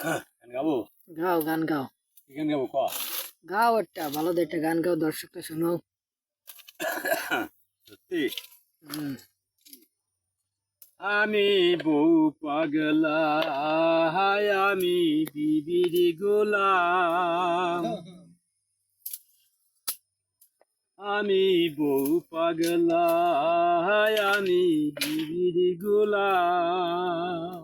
গান গাবো? গাও, গান গাও। কি গান গাবো ক? গাও একটা ভালো একটা গান গাও, দর্শকটা শোনো। সত্যি? হুম। আমি বউ পাগলা, হায় আমি বিবির গোলাম। আমি বউ পাগলা, হায় আমি বিবির গোলাম।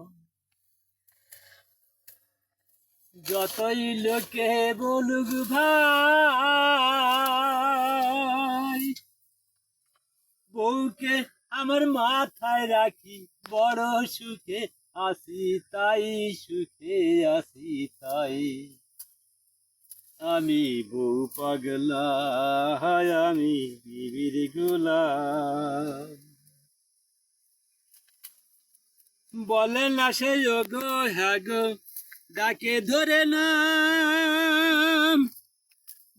যতই লোকে বলুক ভাই, বউকে আমার মাথায় রাখি, বড় সুখে আসি তাই, সুখে আসি তাই। আমি বউ পাগলা, হায় আমি বিবির গোলাম। বলে না সে গো হ্যাঁ গো, ডাকে ধরে নাম।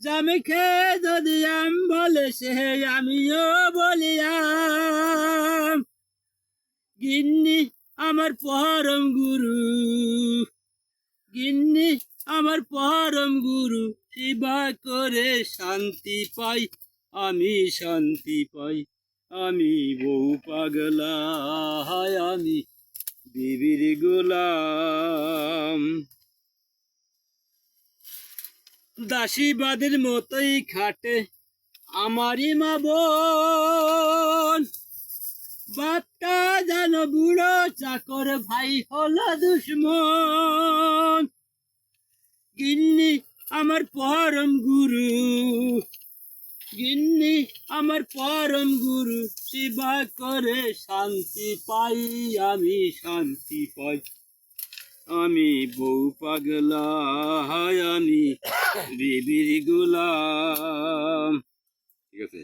জামে খেয়ে যদি আম বলে সে, আমিও বলিয়াম। গিন্নি আমার পরম গুরু, গিন্নি আমার পরম গুরু, সেবা করে শান্তি পাই, আমি শান্তি পাই। আমি বউ পাগলা, হায় আমি বিবির গোলাম। দাসীবাদের মতোই খাটে আমারই মা বোন। বাপটা যেন বুড়ো চাকর, ভাই হলো দুশ্মন। গিন্নি আমার পরম গুরু, গিন্নি আমার পরম গুরু, সেবা করে শান্তি পাই, আমি শান্তি পাই। আমি বউ পাগলা, হায় আমি বিবির গোলাম। ঠিক আছে।